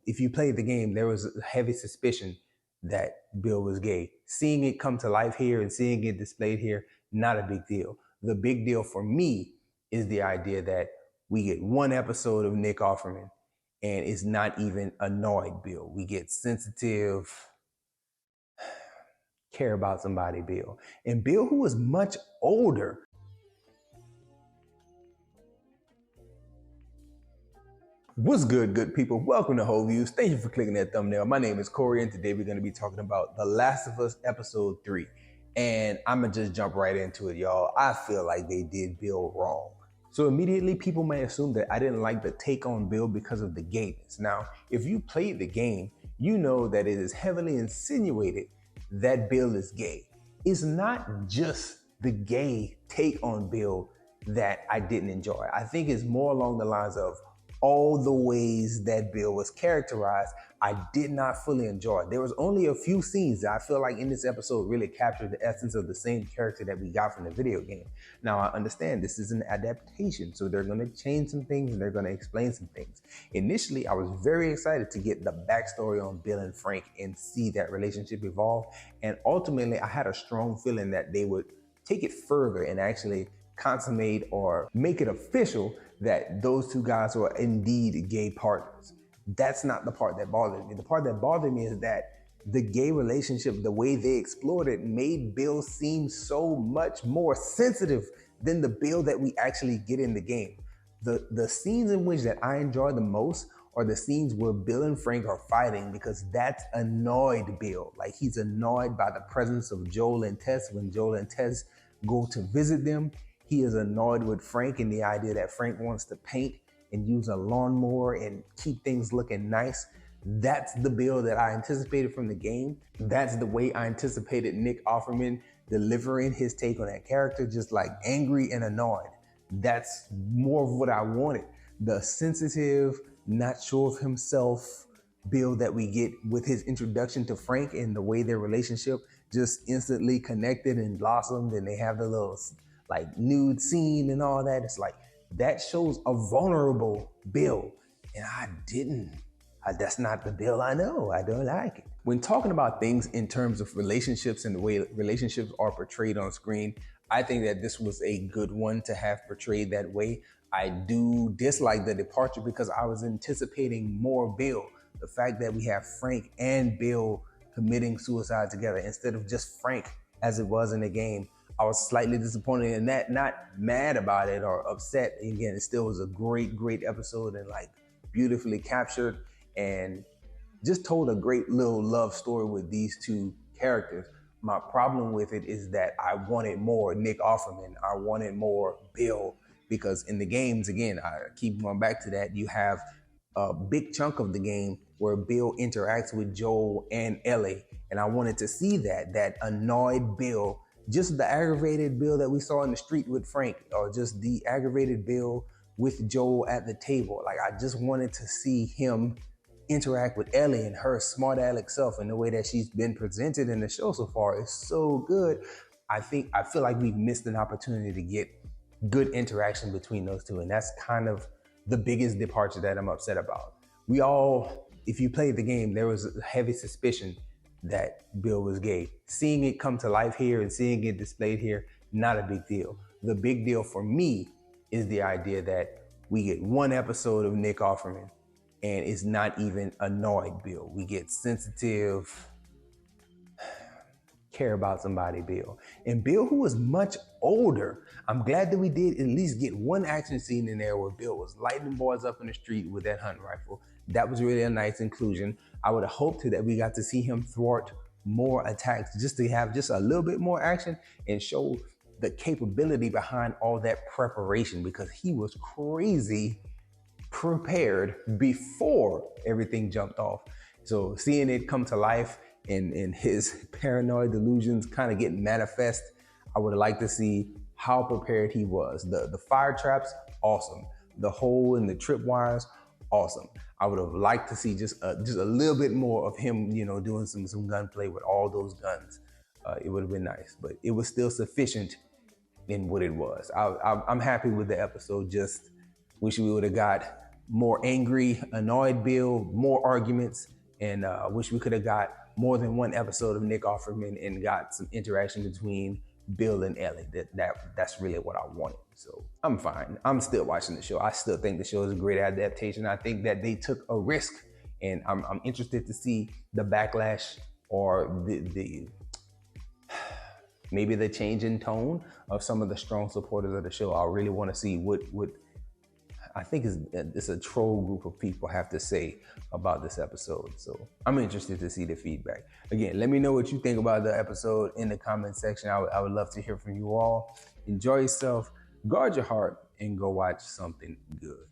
if you played the game, there was a heavy suspicion that Bill was gay. Seeing it come to life here and seeing it displayed here, not a big deal. The big deal for me is the idea that we get one episode of Nick Offerman and it's not even annoyed Bill. We get sensitive, care about somebody Bill. And Bill, who was much older. What's good people? Welcome to Whole Views. Thank you for clicking that thumbnail. My name is Corey, and today we're going to be talking about The Last of Us Episode 3. And I'm going to just jump right into it, y'all. I feel like they did Bill wrong. So immediately people may assume that I didn't like the take on Bill because of the gayness. Now, if you played the game, you know that it is heavily insinuated that Bill is gay. It's not just the gay take on Bill that I didn't enjoy. I think it's more along the lines of all the ways that Bill was characterized, I did not fully enjoy. There was only a few scenes that I feel like in this episode really captured the essence of the same character that we got from the video game. Now, I understand this is an adaptation, so they're going to change some things and they're going to explain some things. Initially, I was very excited to get the backstory on Bill and Frank and see that relationship evolve. And ultimately, I had a strong feeling that they would take it further and actually consummate or make it official that those two guys were indeed gay partners. That's not the part that bothered me. The part that bothered me is that the gay relationship, the way they explored it, made Bill seem so much more sensitive than the Bill that we actually get in the game. The scenes in which that I enjoy the most are the scenes where Bill and Frank are fighting, because that's annoyed Bill. Like, he's annoyed by the presence of Joel and Tess when Joel and Tess go to visit them. He is annoyed with Frank and the idea that Frank wants to paint and use a lawnmower and keep things looking nice. That's the Bill that I anticipated from the game. That's the way I anticipated Nick Offerman delivering his take on that character, just like angry and annoyed. That's more of what I wanted. The sensitive, not sure of himself Bill that we get with his introduction to Frank and the way their relationship just instantly connected and blossomed, and they have the little like nude scene and all that. It's like, that shows a vulnerable Bill, and that's not the Bill I know. I don't like it. When talking about things in terms of relationships and the way relationships are portrayed on screen, I think that this was a good one to have portrayed that way. I do dislike the departure because I was anticipating more Bill. The fact that we have Frank and Bill committing suicide together instead of just Frank as it was in the game, I was slightly disappointed in that, not mad about it or upset. Again, it still was a great episode and like beautifully captured and just told a great little love story with these two characters. My problem with it is that I wanted more Nick Offerman. I wanted more Bill, because in the games, again, I keep going back to that, you have a big chunk of the game where Bill interacts with Joel and Ellie. And I wanted to see that annoyed Bill, just the aggravated Bill that we saw in the street with Frank, or just the aggravated Bill with Joel at the table. Like, I just wanted to see him interact with Ellie and her smart aleck self, and the way that she's been presented in the show so far is so good. I feel like we've missed an opportunity to get good interaction between those two, and that's kind of the biggest departure that I'm upset about. We all, if you played the game, there was a heavy suspicion that Bill was gay. Seeing it come to life here and seeing it displayed here, not a big deal. The big deal for me is the idea that we get one episode of Nick Offerman and it's not even annoyed Bill. We get sensitive, care about somebody Bill. And Bill, who was much older, I'm glad that we did at least get one action scene in there where Bill was lighting boys up in the street with that hunting rifle. That was really a nice inclusion. I would have hoped that we got to see him thwart more attacks, just to have just a little bit more action and show the capability behind all that preparation, because he was crazy prepared before everything jumped off. So seeing it come to life and his paranoid delusions kind of get manifest, I would have liked to see how prepared he was. The fire traps, awesome. The hole in the tripwires, awesome. I would have liked to see just a little bit more of him, doing some gunplay with all those guns. It would have been nice, but it was still sufficient in what it was. I'm happy with the episode. Just wish we would have got more angry, annoyed Bill, more arguments, and wish we could have got more than one episode of Nick Offerman and got some interaction between Bill and Ellie. That's really what I wanted. So I'm fine. I'm still watching the show. I still think the show is a great adaptation. I think that they took a risk, and I'm interested to see the backlash or the maybe the change in tone of some of the strong supporters of the show. I really want to see what I think it's a troll group of people have to say about this episode. So I'm interested to see the feedback. Again, let me know what you think about the episode in the comment section. I would love to hear from you all. Enjoy yourself, guard your heart, and go watch something good.